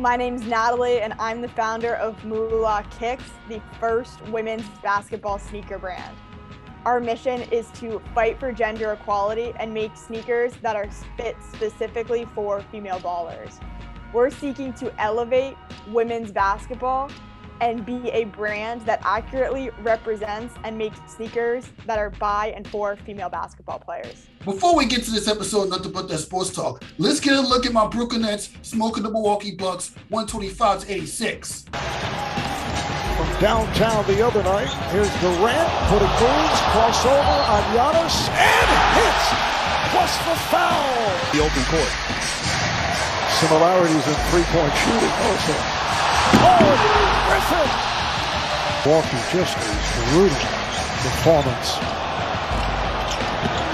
My name's Natalie, and I'm the founder of Moolah Kicks, the first women's basketball sneaker brand. Our mission is to fight for gender equality and make sneakers that are fit specifically for female ballers. We're seeking to elevate women's basketball and be a brand that accurately represents and makes sneakers that are by and for female basketball players. Before we get to this episode, Nothing But That Sports Talk, let's get a look at my Brooklyn Nets smoking the Milwaukee Bucks 125-86. From downtown the other night, here's Durant, putting moves, crossover on Giannis, and hits, plus the foul. The open court. Similarities in three-point shooting also. Oh, Griffin! Milwaukee just a brutal performance.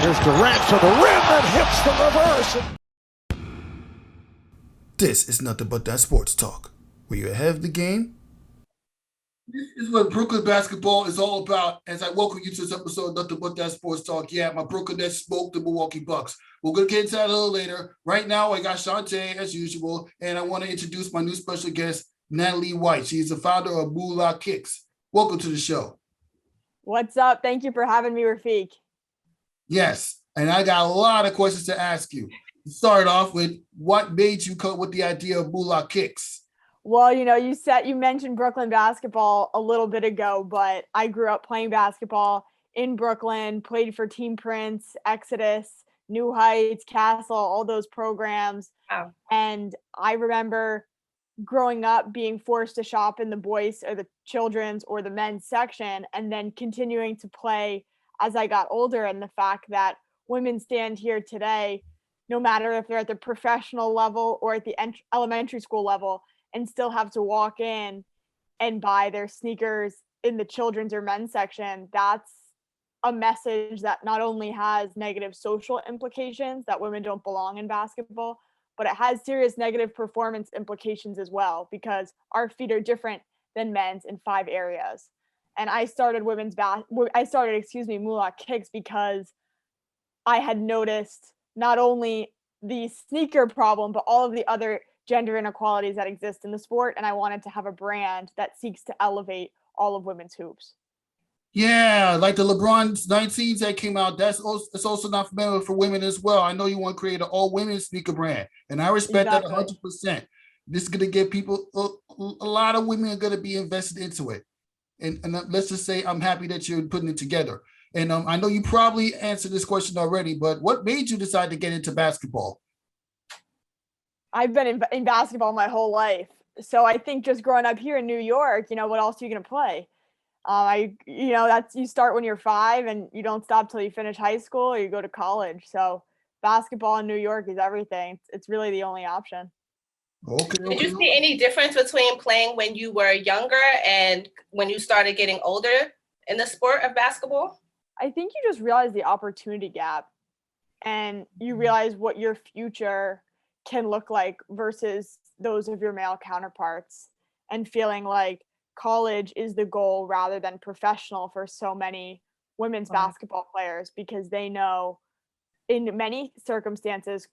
Here's Durant to the rim and hits the reverse. This is Nothing But That Sports Talk, where you have the game. This is what Brooklyn basketball is all about. As I welcome you to this episode of Nothing But That Sports Talk. Yeah, my Brooklyn Nets smoked the Milwaukee Bucks. We're going to get into that a little later. Right now, I got Shauntey as usual, and I want to introduce my new special guest, Natalie White. She's the founder of Moolah Kicks. Welcome to the show. What's up? Thank you for having me, Rafiq. Yes, and I got a lot of questions to ask you. Start off with what made you come up with the idea of Moolah Kicks? Well, you mentioned Brooklyn basketball a little bit ago, but I grew up playing basketball in Brooklyn, played for Team Prince, Exodus, New Heights, Castle, all those programs. Wow. And I remember growing up being forced to shop in the boys or the children's or the men's section, and then continuing to play as I got older. And the fact that women stand here today, no matter if they're at the professional level or at the elementary school level, and still have to walk in and buy their sneakers in the children's or men's section, that's a message that not only has negative social implications that women don't belong in basketball, but it has serious negative performance implications as well, because our feet are different than men's in 5 areas. And I started Moolah Kicks because I had noticed not only the sneaker problem, but all of the other gender inequalities that exist in the sport. And I wanted to have a brand that seeks to elevate all of women's hoops. Yeah, like the LeBron 19s that came out, it's also not familiar for women as well. I know you want to create an all-women sneaker brand, and I respect that 100%. This is going to get people, a lot of women are going to be invested into it. And let's just say I'm happy that you're putting it together. And I know you probably answered this question already, but what made you decide to get into basketball? I've been in basketball my whole life. So I think just growing up here in New York, what else are you going to play? You start when you're 5 and you don't stop till you finish high school or you go to college. So basketball in New York is everything. It's really the only option. Okay. Did you see any difference between playing when you were younger and when you started getting older in the sport of basketball? I think you just realize the opportunity gap, and you realize what your future can look like versus those of your male counterparts, and feeling like college is the goal rather than professional for so many women's basketball players, because they know in many circumstances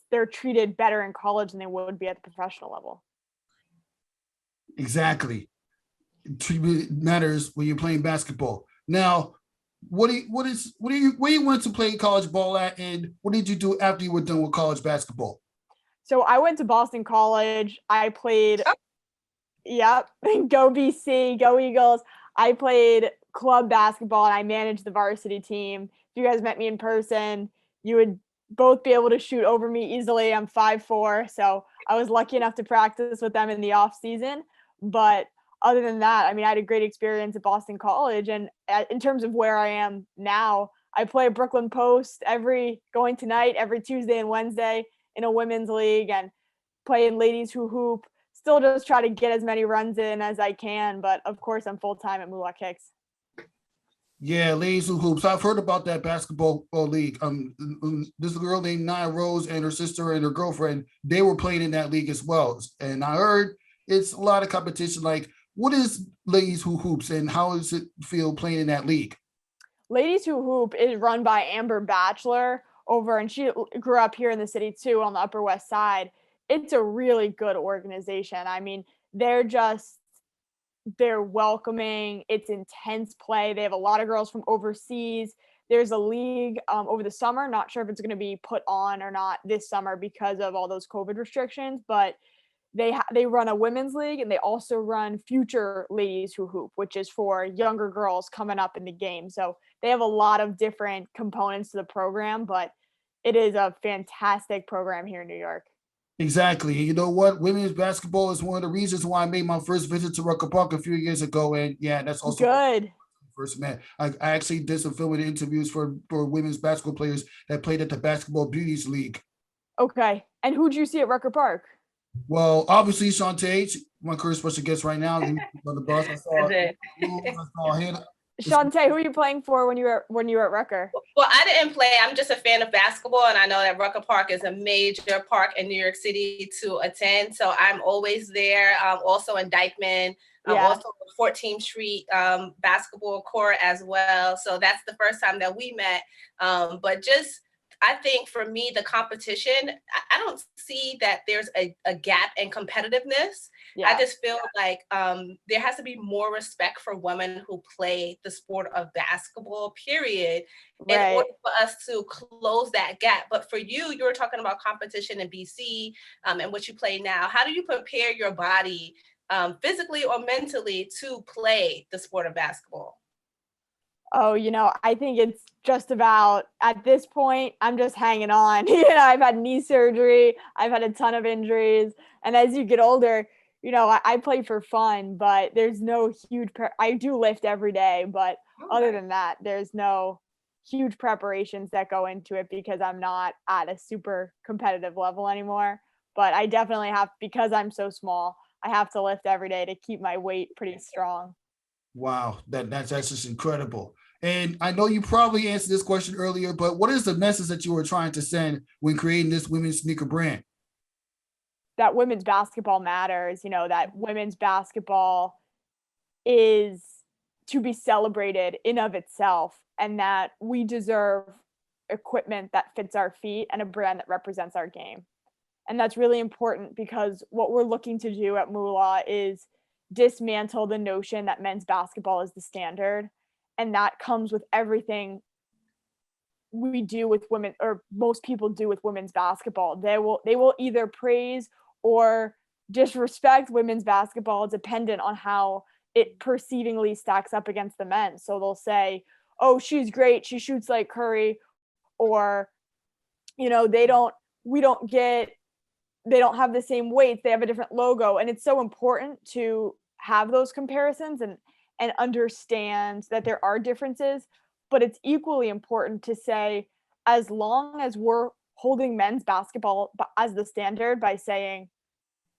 they're treated better in college than they would be at the professional level. Exactly. Treatment matters when you're playing basketball. Now, where you went to play college ball at, and what did you do after you were done with college basketball? So I went to Boston College. I played, Yep, go BC, go Eagles. I played club basketball and I managed the varsity team. If you guys met me in person, you would both be able to shoot over me easily. I'm 5'4", so I was lucky enough to practice with them in the off season. But other than that, I had a great experience at Boston College. And in terms of where I am now, I play at Brooklyn Post every Tuesday and Wednesday in a women's league, and play in ladies who hoop. Still just try to get as many runs in as I can. But of course, I'm full-time at Moolah Kicks. Yeah, ladies who hoops. I've heard about that basketball league. This girl named Nia Rose and her sister and her girlfriend, they were playing in that league as well. And I heard it's a lot of competition. Like, what is Ladies Who Hoops, and how does it feel playing in that league? Ladies Who Hoop is run by Amber Batchelor and she grew up here in the city too, on the Upper West Side. it's a really good organization. I mean, they're welcoming. It's intense play. They have a lot of girls from overseas. There's a league over the summer. Not sure if it's going to be put on or not this summer because of all those COVID restrictions, but they run a women's league, and they also run Future Ladies Who Hoop, which is for younger girls coming up in the game. So they have a lot of different components to the program, but it is a fantastic program here in New York. Exactly. And you know what? Women's basketball is one of the reasons why I made my first visit to Rucker Park a few years ago. And yeah, that's also Good. first met. I actually did some filming interviews for women's basketball players that played at the Basketball Beauties League. Okay. And who'd you see at Rucker Park? Well, obviously, Shauntey, my current special guest right now. On the bus, I saw Hannah. Shauntey, who are you playing for when you were at Rucker? Well, I didn't play. I'm just a fan of basketball, and I know that Rucker Park is a major park in New York City to attend. So I'm always there. Also in Dyckman, also 14th Street basketball court as well. So that's the first time that we met. But just I think for me, the competition, I don't see that there's a gap in competitiveness. Yeah. I just feel like there has to be more respect for women who play the sport of basketball, period, in order for us to close that gap. But for you were talking about competition in BC and what you play now. How do you prepare your body physically or mentally to play the sport of basketball? Oh, I think it's just about, at this point, I'm just hanging on. I've had knee surgery. I've had a ton of injuries. And as you get older, I play for fun, but there's no huge, I do lift every day, but other than that, there's no huge preparations that go into it because I'm not at a super competitive level anymore. But I definitely have, because I'm so small, I have to lift every day to keep my weight pretty strong. Wow, that's just incredible. And I know you probably answered this question earlier, but what is the message that you were trying to send when creating this women's sneaker brand? That women's basketball matters, that women's basketball is to be celebrated in of itself, and that we deserve equipment that fits our feet and a brand that represents our game. And that's really important because what we're looking to do at Moolah is dismantle the notion that men's basketball is the standard. And that comes with everything we do with women, or most people do with women's basketball. They will either praise or disrespect women's basketball dependent on how it perceivingly stacks up against the men. So they'll say, oh, she's great, she shoots like Curry, or they don't have the same weights, they have a different logo. And it's so important to have those comparisons and understand that there are differences, but it's equally important to say, as long as we're holding men's basketball as the standard by saying,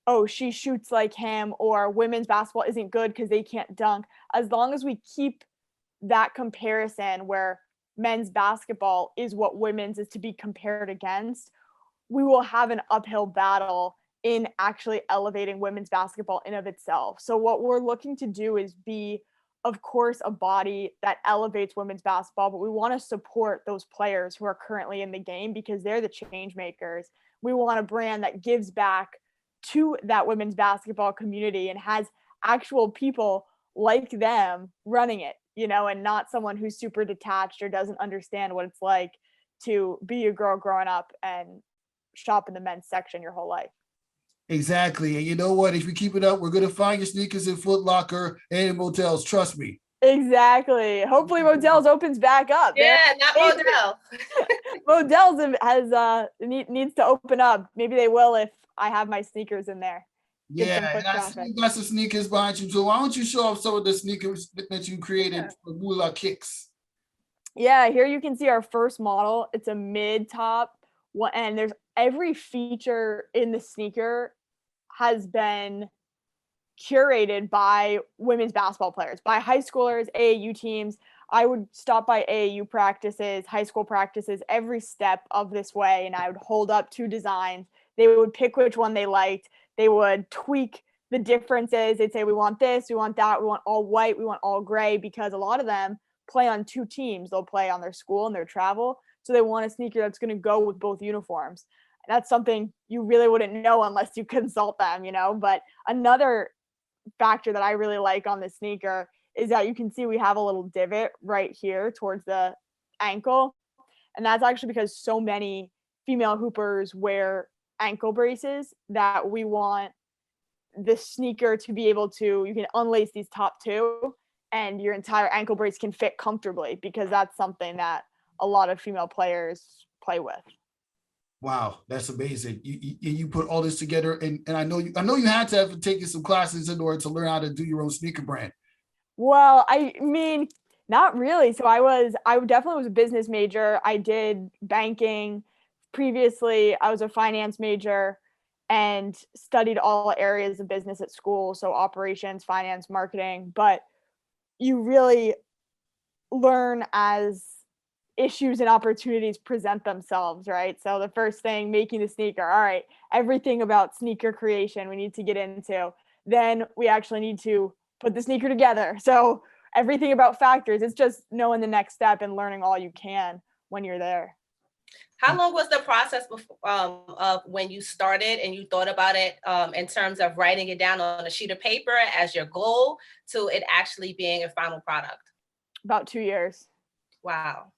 oh, she shoots like him, or women's basketball isn't good because they can't dunk, as long as we keep that comparison where men's basketball is what women's is to be compared against, we will have an uphill battle in actually elevating women's basketball in of itself. So what we're looking to do is be, of course, a body that elevates women's basketball, but we want to support those players who are currently in the game because they're the change makers. We want a brand that gives back to that women's basketball community and has actual people like them running it, and not someone who's super detached or doesn't understand what it's like to be a girl growing up and shop in the men's section your whole life. Exactly. And you know what? If we keep it up, we're going to find your sneakers in Foot Locker and in motels. Trust me. Exactly. Hopefully Modell's opens back up. Yeah, not Modell. Modell's needs to open up. Maybe they will if I have my sneakers in there. Yeah, and I see you got some sneakers behind you. So why don't you show off some of the sneakers that you created for Moolah Kicks? Yeah, here you can see our first model. It's a mid-top, and there's every feature in the sneaker has been curated by women's basketball players, by high schoolers, AAU teams. I would stop by AAU practices, high school practices, every step of this way, and I would hold up 2 designs. They would pick which one they liked. They would tweak the differences. They'd say, we want this, we want that, we want all white, we want all gray, because a lot of them play on 2 teams. They'll play on their school and their travel. So they want a sneaker that's going to go with both uniforms. that's something you really wouldn't know unless you consult them, But another factor that I really like on the sneaker is that you can see we have a little divot right here towards the ankle. And that's actually because so many female hoopers wear ankle braces that we want the sneaker to be able to, you can unlace these top two and your entire ankle brace can fit comfortably, because that's something that a lot of female players play with. Wow, that's amazing. You put all this together, and I know you had to have taken some classes in order to learn how to do your own sneaker brand. Well, I mean, not really. So I definitely was a business major. I did banking. Previously, I was a finance major and studied all areas of business at school. So operations, finance, marketing. But you really learn as issues and opportunities present themselves, right? So the first thing, making the sneaker. All right, everything about sneaker creation we need to get into. Then we actually need to put the sneaker together. So everything about factors, it's just knowing the next step and learning all you can when you're there. How long was the process of when you started and you thought about it in terms of writing it down on a sheet of paper as your goal to it actually being a final product? About 2 years. Wow.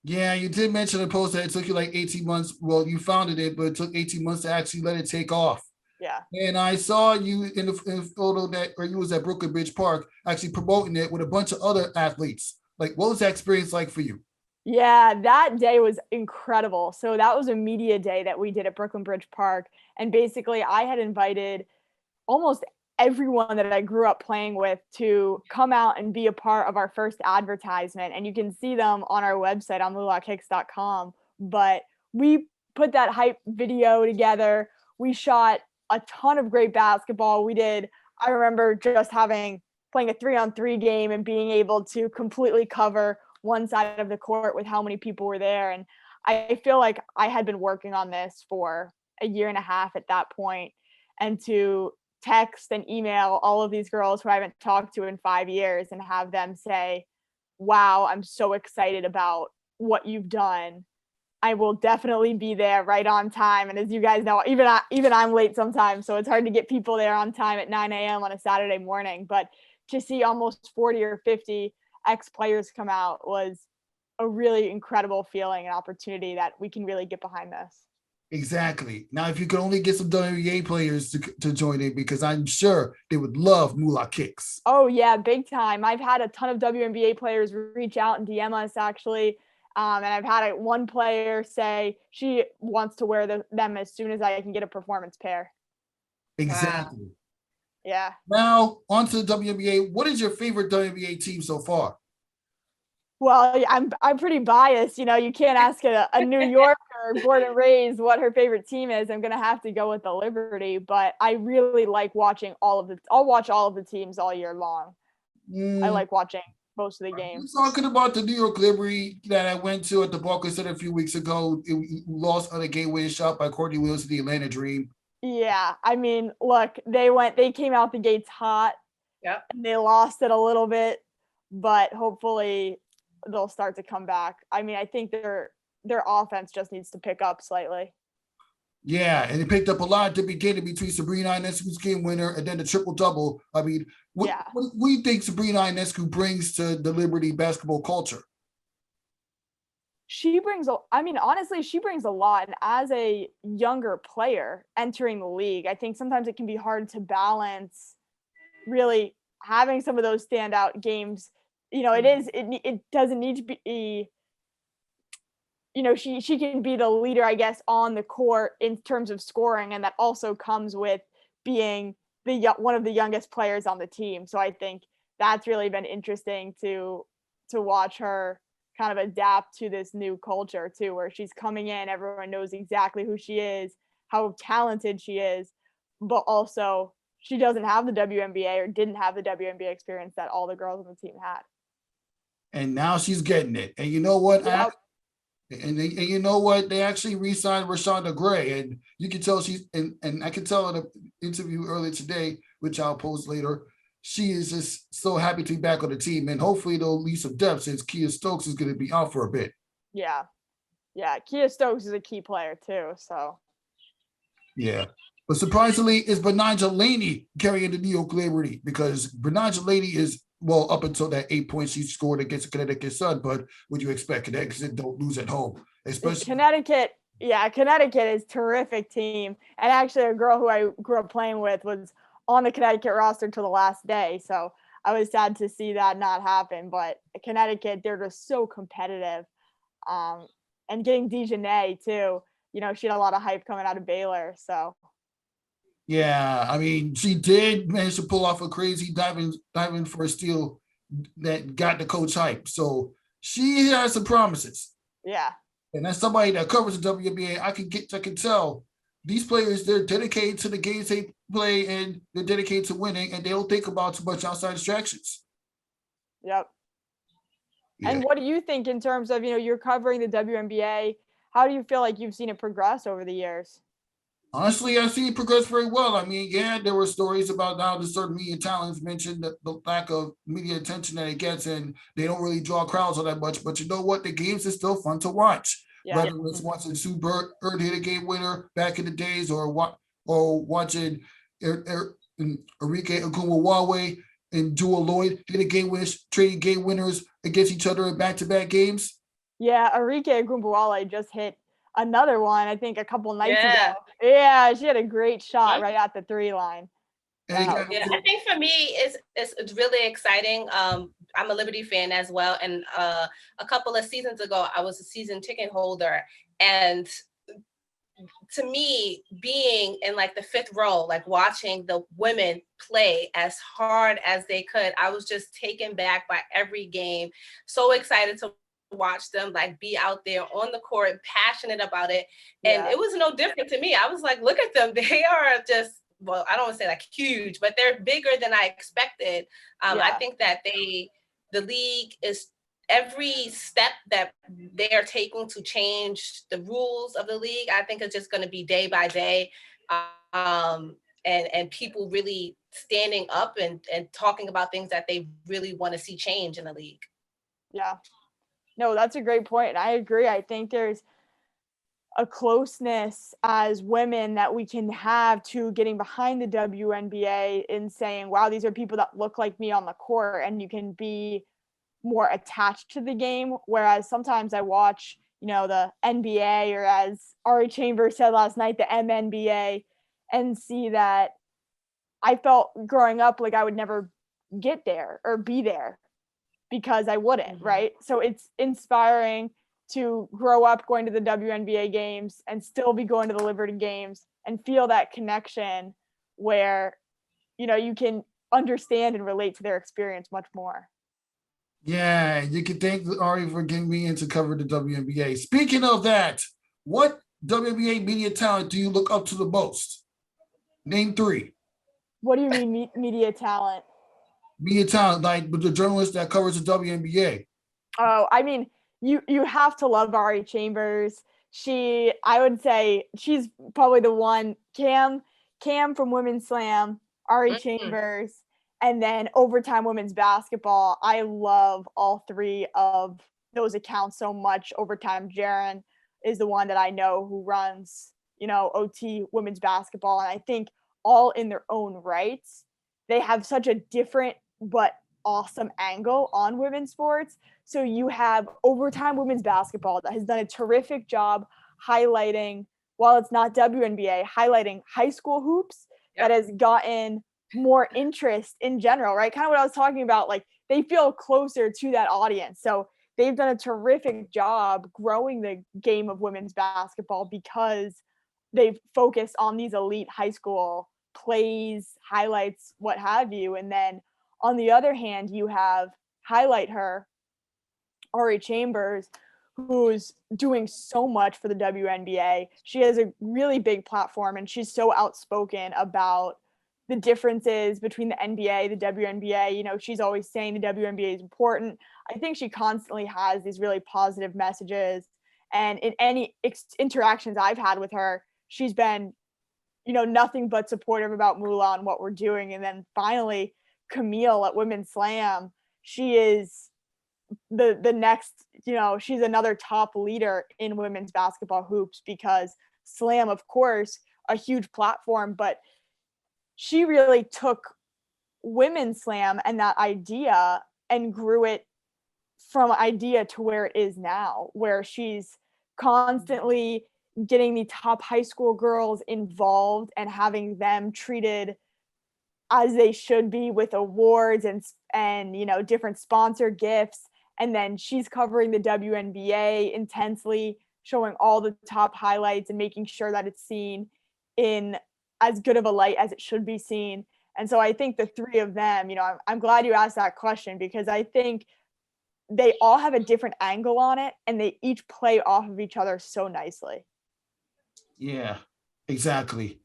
Yeah, you did mention in the post that it took you like 18 months. Well, you founded it, but it took 18 months to actually let it take off. Yeah. And I saw you in the photo where you was at Brooklyn Bridge Park actually promoting it with a bunch of other athletes. Like, what was that experience like for you? Yeah, that day was incredible. So that was a media day that we did at Brooklyn Bridge Park. And basically I had invited almost everyone that I grew up playing with to come out and be a part of our first advertisement. And you can see them on our website on moolahkicks.com. But we put that hype video together. We shot a ton of great basketball. I remember just playing a 3-on-3 game and being able to completely cover one side of the court with how many people were there. And I feel like I had been working on this for a year and a half at that point. And to text and email all of these girls who I haven't talked to in 5 years and have them say, wow, I'm so excited about what you've done. I will definitely be there right on time. And as you guys know, even I'm late sometimes, so it's hard to get people there on time at 9 a.m. on a Saturday morning. But to see almost 40 or 50 ex-players come out was a really incredible feeling and opportunity that we can really get behind this. Exactly. Now, if you could only get some WNBA players to join in, because I'm sure they would love Moolah Kicks. Oh, yeah, big time. I've had a ton of WNBA players reach out and DM us, actually. And I've had one player say she wants to wear them as soon as I can get a performance pair. Exactly. Wow. Yeah. Now, on to the WNBA. What is your favorite WNBA team so far? Well, I'm pretty biased. You can't ask a New Yorker born and raised what her favorite team is. I'm gonna have to go with the Liberty, but I really like watching I'll watch all of the teams all year long. I like watching most of the games. You're talking about the New York Liberty that I went to at the Barclays Center a few weeks ago. It lost on a game-winning shot by Courtney Willis to the Atlanta Dream. Yeah, I mean, look, they came out the gates hot. Yep. And they lost it a little bit, but hopefully they'll start to come back. I mean, I think their offense just needs to pick up slightly. Yeah, and it picked up a lot at the beginning between Sabrina Ionescu's game winner and then the triple-double. I mean, what do you think Sabrina Ionescu brings to the Liberty basketball culture? Honestly, she brings a lot. And as a younger player entering the league, I think sometimes it can be hard to balance really having some of those standout games. It doesn't need to be, she can be the leader, I guess, on the court in terms of scoring. And that also comes with being one of the youngest players on the team. So I think that's really been interesting to watch her kind of adapt to this new culture too, where she's coming in, everyone knows exactly who she is, how talented she is, but also she doesn't have the WNBA or didn't have the WNBA experience that all the girls on the team had. And now she's getting it. And you know what? Yep. You know what? They actually re-signed Rashonda Gray, and you can tell and I can tell in an interview earlier today, which I'll post later, she is just so happy to be back on the team, and hopefully they'll leave some depth since Kia Stokes is going to be out for a bit. Yeah. Kia Stokes is a key player too, so Yeah. But surprisingly, it's Benanja Laney carrying the New York Liberty because Benanja Laney is, well, up until that 8 points she scored against Connecticut Sun. But what do you expect? Connecticut don't lose at home, especially Connecticut. Yeah, Connecticut is a terrific team. And actually, a girl who I grew up playing with was on the Connecticut roster until the last day. So I was sad to see that not happen. But Connecticut, they're just so competitive. And getting Dejanay, too. You know, she had a lot of hype coming out of Baylor. So yeah, I mean, she did manage to pull off a crazy diving for a steal that got the coach hype. So she has some promises. yeah. And as somebody that covers the WNBA, I can tell these players, they're dedicated to the games they play and they're dedicated to winning, and they don't think about too much outside distractions. Yep. Yeah. And what do you think in terms of, you're covering the WNBA? How do you feel like you've seen it progress over the years? Honestly, I've seen it progress very well. I mean, yeah, there were stories about how the certain media talents mentioned the lack of media attention that it gets, and they don't really draw crowds all that much. But you know what? The games are still fun to watch. Yeah. Whether it's watching Sue Bird hit a game winner back in the days, or watching Enrique Agumawawe and Jewel Lloyd hit a game winners, trading game winners against each other in back-to-back games. Yeah, Enrique Agumawawe just hit another one, I think, a couple nights Yeah. ago. Yeah, she had a great shot right at the 3 line. Yeah, I think for me, it's really exciting. I'm a Liberty fan as well, and a couple of seasons ago, I was a season ticket holder, and to me, being in like the 5th row, like watching the women play as hard as they could, I was just taken back by every game. So excited to watch them like be out there on the court, passionate about it, and it was no different to me. I was like, look at them, they are just, well, I don't want to say like huge, but they're bigger than I expected. I think that the league is, every step that they are taking to change the rules of the league, I think it's just going to be day by day. And people really standing up and talking about things that they really want to see change in the league. Yeah. No, that's a great point. And I agree. I think there's a closeness as women that we can have to getting behind the WNBA and saying, wow, these are people that look like me on the court, and you can be more attached to the game. Whereas sometimes I watch, the NBA, or as Ari Chambers said last night, the MNBA, and see that I felt growing up like I would never get there or be there because I wouldn't, right? So it's inspiring to grow up going to the WNBA games and still be going to the Liberty games and feel that connection where, you can understand and relate to their experience much more. Yeah, you can thank Ari for getting me in to cover the WNBA. Speaking of that, what WNBA media talent do you look up to the most? Name 3. What do you mean media talent? Media talent, like the journalist that covers the WNBA. Oh, I mean, you have to love Ari Chambers. I would say she's probably the one. Cam from Women's Slam, Ari Chambers, and then Overtime Women's Basketball. I love all 3 of those accounts so much. Overtime Jaren is the one that I know who runs, OT Women's Basketball, and I think all in their own rights, they have such a different but awesome angle on women's sports. So you have Overtime Women's Basketball that has done a terrific job highlighting, while it's not WNBA, highlighting high school hoops that has gotten more interest in general, right? Kind of what I was talking about, like they feel closer to that audience. So they've done a terrific job growing the game of women's basketball because they've focused on these elite high school plays, highlights, what have you. And then on the other hand, you have highlight her, Ari Chambers, who's doing so much for the WNBA. She has a really big platform, and she's so outspoken about the differences between the NBA, the WNBA. She's always saying the WNBA is important. I think she constantly has these really positive messages. And in any interactions I've had with her, she's been, nothing but supportive about Moolah and what we're doing. And then finally, Camille at Women's Slam, she is the next, she's another top leader in women's basketball hoops, because Slam, of course, a huge platform, but she really took Women's Slam and that idea and grew it from idea to where it is now, where she's constantly getting the top high school girls involved and having them treated as they should be, with awards and different sponsor gifts. And then she's covering the WNBA intensely, showing all the top highlights and making sure that it's seen in as good of a light as it should be seen. And so I think the three of them, I'm glad you asked that question, because I think they all have a different angle on it and they each play off of each other so nicely. Yeah, exactly.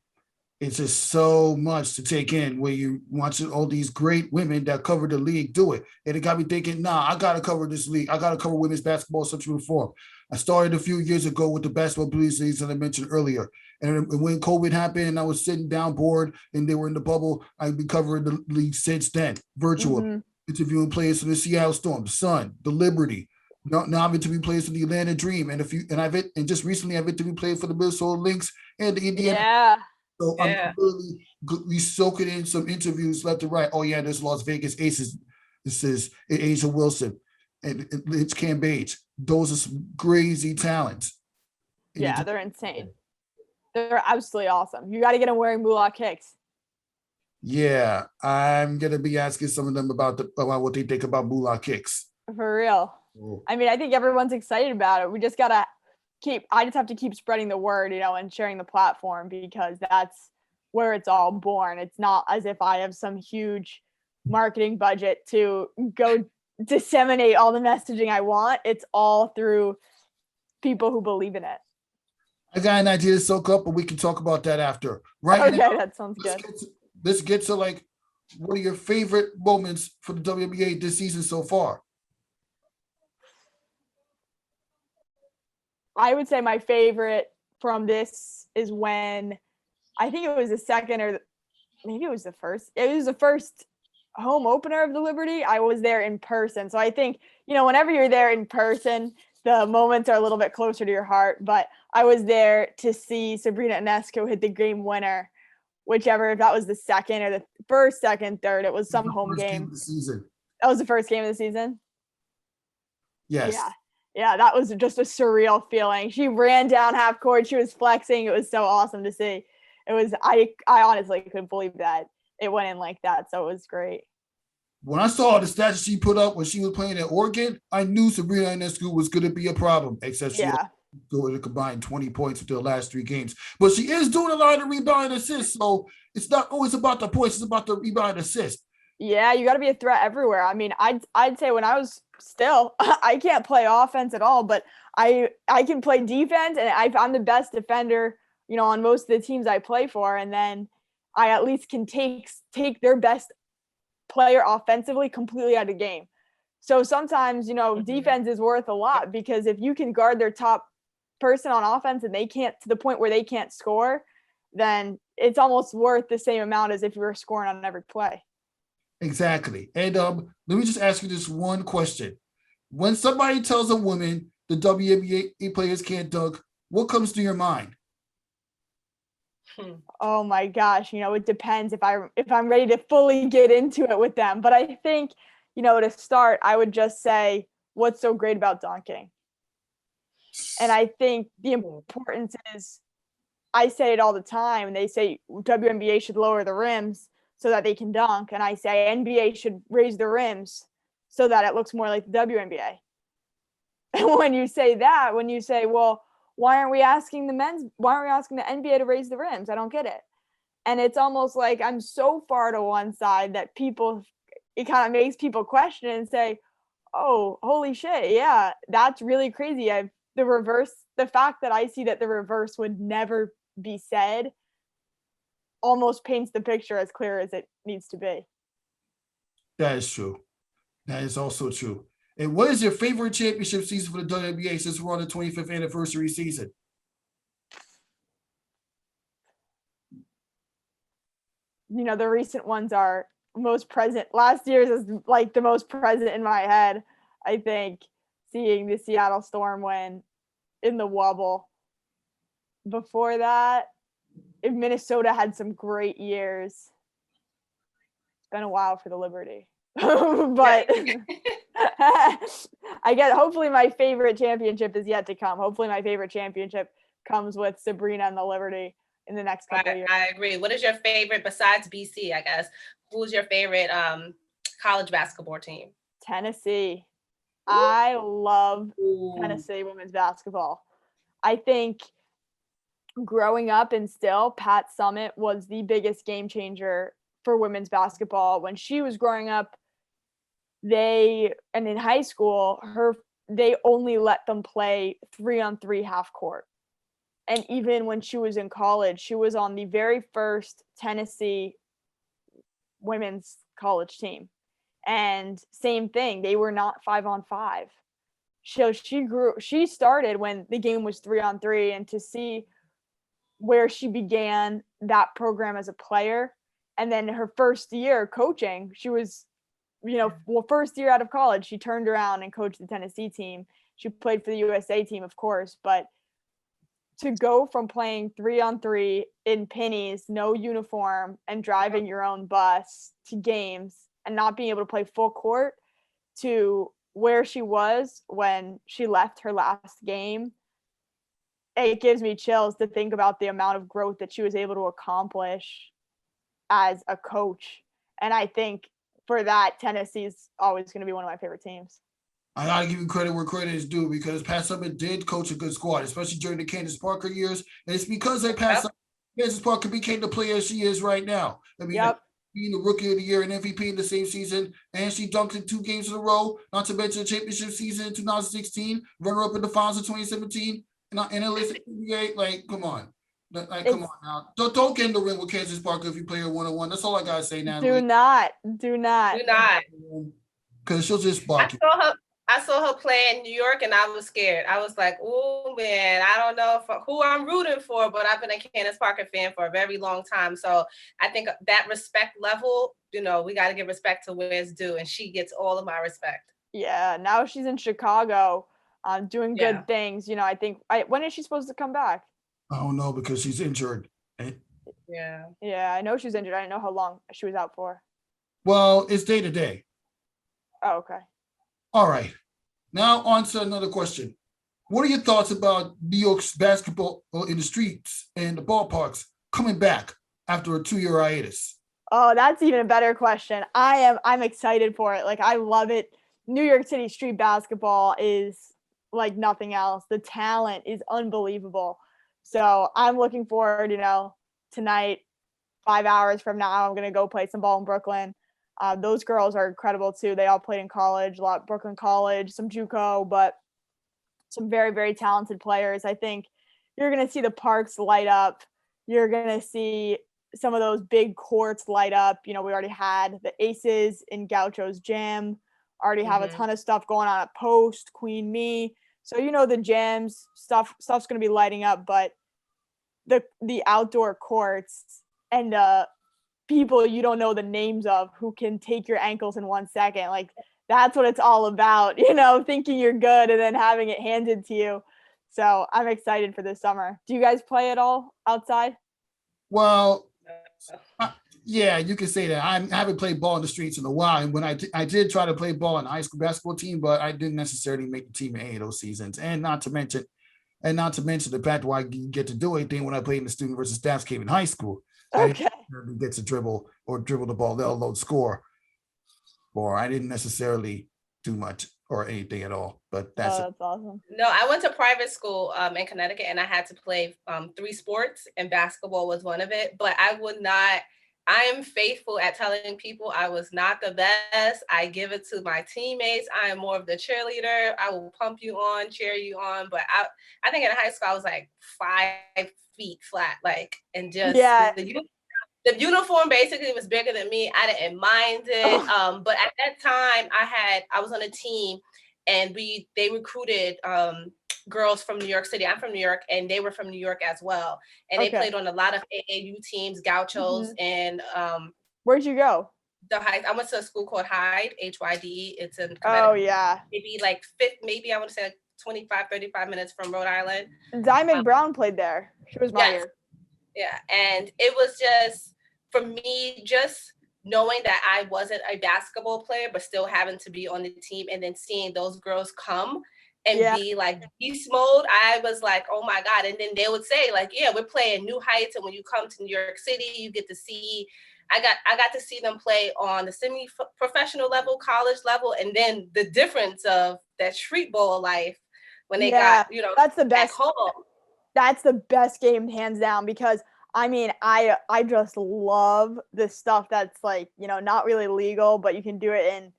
It's just so much to take in when you watching all these great women that cover the league do it. And it got me thinking, I got to cover this league. I got to cover women's basketball sexual reform. I started a few years ago with the basketball blues leagues that I mentioned earlier. And when COVID happened and I was sitting down bored and they were in the bubble, I've been covering the league since then, virtual, interviewing players from the Seattle Storm, the Sun, the Liberty. Now I'm interviewing players for the Atlanta Dream. And just recently I've interviewed players for the Minnesota Lynx and the Indiana. Yeah. So I'm really soaking in some interviews left and right. Oh yeah, there's Las Vegas Aces. This is Asia Wilson and it's Cambage. Those are some crazy talents. Yeah, they're insane. They're absolutely awesome. You got to get them wearing Moolah Kicks. Yeah, I'm gonna be asking some of them about what they think about Moolah Kicks. For real. Oh. I mean, I think everyone's excited about it. We just gotta I just have to keep spreading the word, and sharing the platform, because that's where it's all born. It's not as if I have some huge marketing budget to go disseminate all the messaging I want. It's all through people who believe in it. I got an idea to soak up, but we can talk about that after. Right? Okay, now, that sounds good. Let's get to what are your favorite moments for the WNBA this season so far? I would say my favorite from this is when, I think it was the second, or maybe it was the first. It was the first home opener of the Liberty. I was there in person. So I think, whenever you're there in person, the moments are a little bit closer to your heart. But I was there to see Sabrina Ionescu hit the game winner, whichever, if that was the second or the first, second, third. It was some home game. Of the season. That was the first game of the season? Yes. Yeah, that was just a surreal feeling. She ran down half court. She was flexing. It was so awesome to see. It was, I honestly couldn't believe that it went in like that. So it was great. When I saw the stats she put up when she was playing at Oregon, I knew Sabrina Ionescu was going to be a problem, except she going to combine 20 points with the last 3 games. But she is doing a lot of rebound and assists, so it's not always about the points, it's about the rebound and assist. Yeah, you got to be a threat everywhere. I mean, I'd say when I was I can't play offense at all, but I can play defense, and I'm the best defender, on most of the teams I play for, and then I at least can take their best player offensively completely out of the game. So sometimes, defense is worth a lot, because if you can guard their top person on offense and they can't, to the point where they can't score, then it's almost worth the same amount as if you were scoring on every play. Exactly. And let me just ask you this one question. When somebody tells a woman the WNBA players can't dunk, what comes to your mind? Oh my gosh, it depends if I'm ready to fully get into it with them. But I think, to start, I would just say, what's so great about dunking? And I think the importance is, I say it all the time, and they say WNBA should lower the rims so that they can dunk. And I say NBA should raise the rims so that it looks more like the WNBA. And when you say, well, why aren't we asking the NBA to raise the rims? I don't get it. And it's almost like I'm so far to one side that it kind of makes people question and say, oh, holy shit. Yeah, that's really crazy. The fact that I see that the reverse would never be said almost paints the picture as clear as it needs to be. That is true. That is also true. And what is your favorite championship season for the WNBA since we're on the 25th anniversary season? The recent ones are most present. Last year's is like the most present in my head. I think seeing the Seattle Storm win in the Wubble. Before that, Minnesota had some great years. It's been a while for the Liberty. But I guess hopefully my favorite championship is yet to come. Hopefully my favorite championship comes with Sabrina and the Liberty in the next couple of years. I agree. What is your favorite besides BC, I guess? Who's your favorite college basketball team? Tennessee. I love Tennessee women's basketball. I think growing up and still, Pat Summitt was the biggest game changer for women's basketball. When she was growing up, and in high school, they only let them play 3-on-3 half court. And even when she was in college, she was on the very first Tennessee women's college team. And same thing, they were not 5-on-5. So she started when the game was 3-on-3, and to see where she began that program as a player, and then her first year coaching, she was, first year out of college, she turned around and coached the Tennessee team. She played for the USA team, of course, but to go from playing 3-on-3 in pennies, no uniform, and driving your own bus to games and not being able to play full court to where she was when she left her last game, it gives me chills to think about the amount of growth that she was able to accomplish as a coach. And I think for that, Tennessee is always going to be one of my favorite teams. I gotta give you credit where credit is due, because Pat Summitt did coach a good squad, especially during the Candace Parker years. And it's because of Pat Summitt, Candace Parker became the player she is right now. I mean, being the rookie of the year and MVP in the same season, and she dunked in 2 games in a row, not to mention the championship season in 2016, runner-up in the finals in 2017, and analysts NBA. Like, come on. Come on now. Don't get in the ring with Candace Parker if you play her 1-on-1. That's all I gotta say now. Do not. Because she'll just block you. I saw her play in New York, and I was scared. I was like, oh, man, I don't know who I'm rooting for, but I've been a Candace Parker fan for a very long time. So I think that respect level, we got to give respect to where it's due, and she gets all of my respect. Yeah, now she's in Chicago doing good things. I think, when is she supposed to come back? I don't know, because she's injured. Yeah. Yeah, I know she's injured. I didn't know how long she was out for. Well, it's day to day. Oh, okay. All right. Now on to another question. What are your thoughts about New York's basketball in the streets and the ballparks coming back after a 2-year hiatus? Oh, that's even a better question. I'm excited for it. Like, I love it. New York City street basketball is like nothing else. The talent is unbelievable. So I'm looking forward, tonight, 5 hours from now, I'm going to go play some ball in Brooklyn. Those girls are incredible too. They all played in college, a lot Brooklyn College, some JUCO, but some very, very talented players. I think you're going to see the parks light up. You're going to see some of those big courts light up. We already had the Aces in Gaucho's gym, already have a ton of stuff going on at Post, Queen Me. So, the gyms, stuff's going to be lighting up, but the outdoor courts and people you don't know the names of who can take your ankles in 1 second. Like, that's what it's all about, thinking you're good and then having it handed to you. So I'm excited for this summer. Do you guys play at all outside? Well, yeah, you can say that. I haven't played ball in the streets in a while. And when I did try to play ball in the high school basketball team, but I didn't necessarily make the team in any of those seasons. And not to mention the fact why I didn't get to do anything when I played in the student versus staff game in high school. Okay. Who gets a dribble the ball, they'll load score. Or I didn't necessarily do much or anything at all. But that's awesome. No, I went to private school in Connecticut, and I had to play 3 sports, and basketball was one of it. But I am faithful at telling people I was not the best. I give it to my teammates. I am more of the cheerleader. I will pump you on, cheer you on. But I think in high school I was like 5 feet flat, and just the uniform basically was bigger than me. I didn't mind it. But at that time I was on a team, and they recruited girls from New York City. I'm from New York, and they were from New York as well. And they played on a lot of AAU teams, Gauchos, and where'd you go? I went to a school called Hyde, HYDE. It's in Connecticut. Oh yeah. Maybe I want to say 25, 35 minutes from Rhode Island. Diamond Brown played there. She was my year. Yeah, and it was just, for me, just knowing that I wasn't a basketball player, but still having to be on the team, and then seeing those girls come and be like beast mode, I was like, oh my God. And then they would say like, yeah, we're playing new heights. And when you come to New York City, you get to see, I got to see them play on the semi-professional level, college level, and then the difference of that street ball life when they got, that's the back best. home. That's the best game hands down, because I mean, I just love the stuff that's like, not really legal, but you can do it in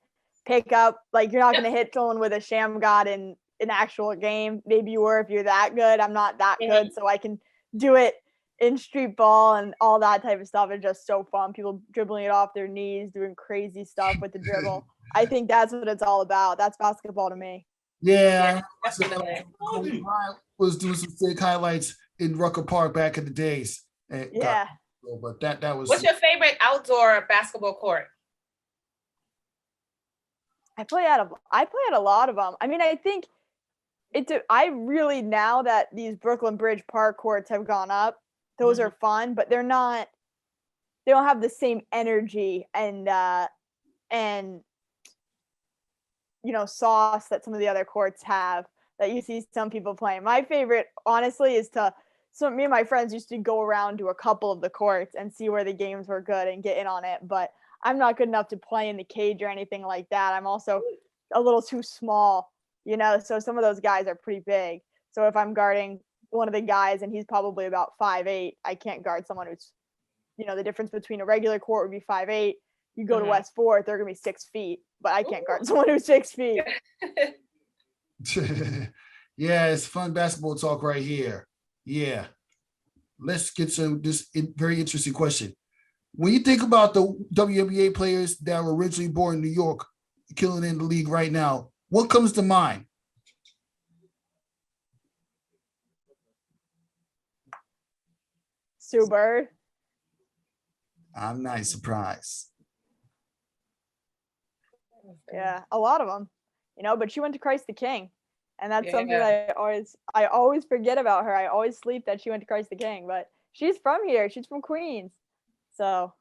pickup. Like, you're not going to hit someone with a sham god in an actual game. Maybe you were if you're that good. I'm not that good, so I can do it in street ball and all that type of stuff. It's just so fun. People dribbling it off their knees, doing crazy stuff with the dribble. I think that's what it's all about. That's basketball to me. Yeah, Definitely. Kobe Bryant was doing some sick highlights in Rucker Park back in the days. Yeah. But that was. What's your favorite outdoor basketball court? I play at a lot of them. I mean, I think I really, now that these Brooklyn Bridge Park courts have gone up, those are fun, but they don't have the same energy and sauce that some of the other courts have that you see some people playing. My favorite, honestly, is me and my friends used to go around to a couple of the courts and see where the games were good and get in on it. But I'm not good enough to play in the cage or anything like that. I'm also a little too small, so some of those guys are pretty big. So if I'm guarding one of the guys and he's probably about 5'8", I can't guard someone who's, the difference between a regular court would be 5'8". You go to West 4th, they're going to be 6 feet, but I can't guard someone who's 6 feet. Yeah, it's fun basketball talk right here. Yeah. Let's get to this very interesting question. When you think about the WNBA players that were originally born in New York, killing in the league right now, what comes to mind? Sue Bird. I'm not surprised. Yeah, a lot of them, but she went to Christ the King, and that's something that I always forget about her. I always sleep that she went to Christ the King, but she's from here. She's from Queens, so.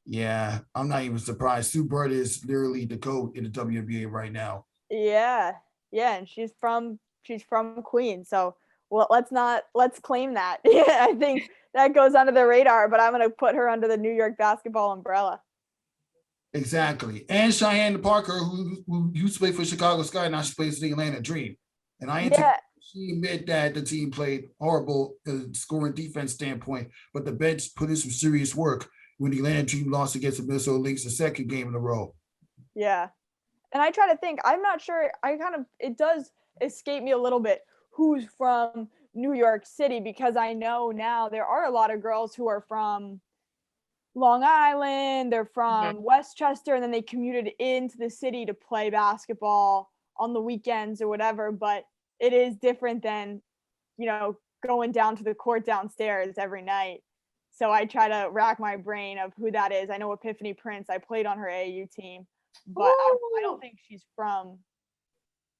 Yeah, I'm not even surprised. Sue Bird is literally the GOAT in the WNBA right now. Yeah, and she's from Queens, so let's claim that. Yeah, I think that goes under the radar, but I'm gonna put her under the New York basketball umbrella. Exactly. And Cheyenne Parker, who used to play for Chicago Sky, now she plays for the Atlanta Dream. And she admit that the team played horrible scoring defense standpoint, but the bench put in some serious work when the Atlanta Dream lost against the Minnesota Lynx the second game in a row. Yeah. And I try to think, I'm not sure, it does escape me a little bit who's from New York City, because I know now there are a lot of girls who are from Long Island, they're from Westchester, and then they commuted into the city to play basketball on the weekends or whatever. But it is different than, going down to the court downstairs every night. So I try to rack my brain of who that is. I know Epiphany Prince. I played on her AAU team, but I don't think she's from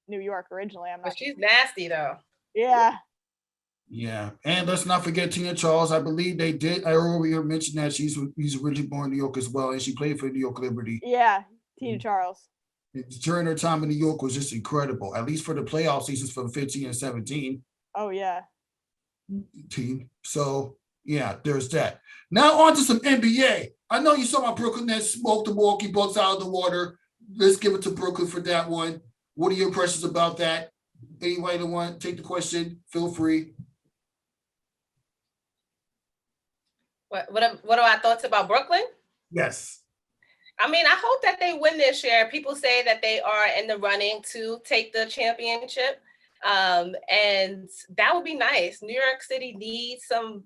New York originally. But she's nasty though. Yeah. Yeah, and let's not forget Tina Charles. I believe they did. I earlier mentioned that she's originally born in New York as well, and she played for New York Liberty. Yeah, Tina Charles. During her time in New York was just incredible, at least for the playoff seasons from 15 and 17. Oh, yeah. Team. So, yeah, there's that. Now on to some NBA. I know you saw my Brooklyn Nets smoke the Milwaukee Bucks out of the water. Let's give it to Brooklyn for that one. What are your impressions about that? Anybody that want to take the question, feel free. What are our thoughts about Brooklyn? Yes. I mean, I hope that they win this year. People say that they are in the running to take the championship. And that would be nice. New York City needs some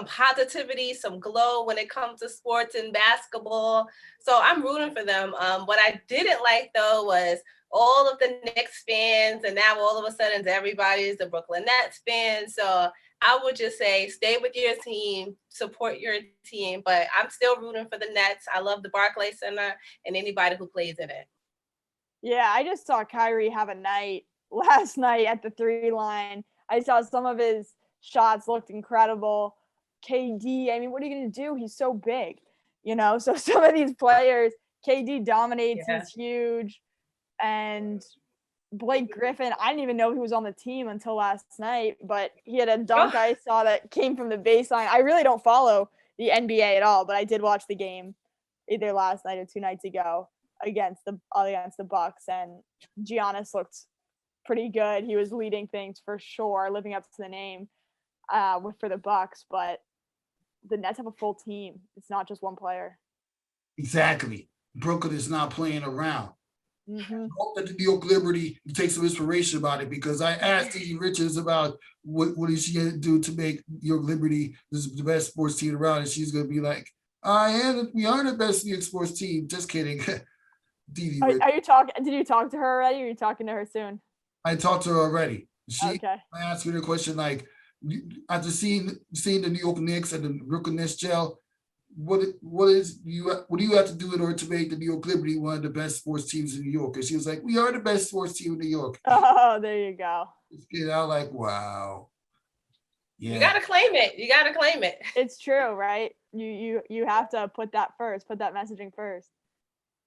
positivity, some glow when it comes to sports and basketball. So I'm rooting for them. What I didn't like though was all of the Knicks fans, and now all of a sudden everybody's the Brooklyn Nets fan. So I would just say stay with your team, support your team, but I'm still rooting for the Nets. I love the Barclays Center and anybody who plays in it. Yeah, I just saw Kyrie have a night last night at the 3 line. I saw some of his shots looked incredible. KD, I mean, what are you going to do? He's so big, So some of these players, KD dominates. Yeah. He's huge. And Blake Griffin, I didn't even know he was on the team until last night, but he had a dunk I saw that came from the baseline. I really don't follow the NBA at all, but I did watch the game either last night or 2 nights ago against the Bucks, and Giannis looked pretty good. He was leading things for sure, living up to the name for the Bucks, but the Nets have a full team. It's not just one player. Exactly. Brooklyn is not playing around. Mm-hmm. I hope that the New York Liberty takes some inspiration about it, because I asked Stevie Richards about what is she going to do to make New York Liberty the best sports team around, and she's going to be like, we are the best New York sports team. Just kidding. Are you talking? Did you talk to her already? Or are you talking to her soon? I talked to her already. Okay. I asked her the question, like, after seeing the New York Knicks and the Brooklyn Nets gel, what do you have to do in order to make the New York Liberty one of the best sports teams in New York? And she was like, we are the best sports team in New York. Oh, there you go. I was like, wow. Yeah. You gotta claim it. It's true, right? You have to put that first, put that messaging first.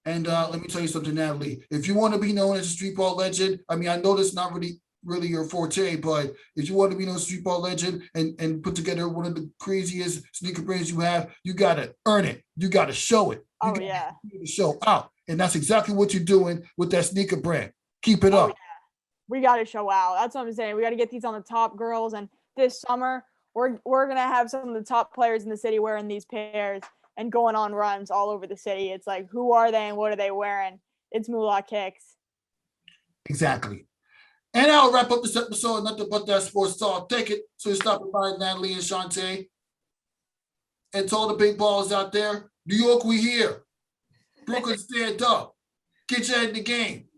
And let me tell you something, Natalie. If you want to be known as a street ball legend, I mean, I know that's not really your forte, but if you want to be known as a street ball legend and put together one of the craziest sneaker brands you have, you gotta earn it. You gotta show it. You gotta show out. And that's exactly what you're doing with that sneaker brand. Keep it up. Yeah. We gotta show out. That's what I'm saying. We gotta get these on the top girls, and this summer we're gonna have some of the top players in the city wearing these pairs and going on runs all over the city. It's like, who are they and what are they wearing? It's Moolah Kicks. Exactly. And I'll wrap up this episode of Nothing But That Sports Talk. Take it. So you're stopping by Natalie and Shauntey. And to all the big balls out there, New York, we here. Brooklyn, stand up. Get your head in the game.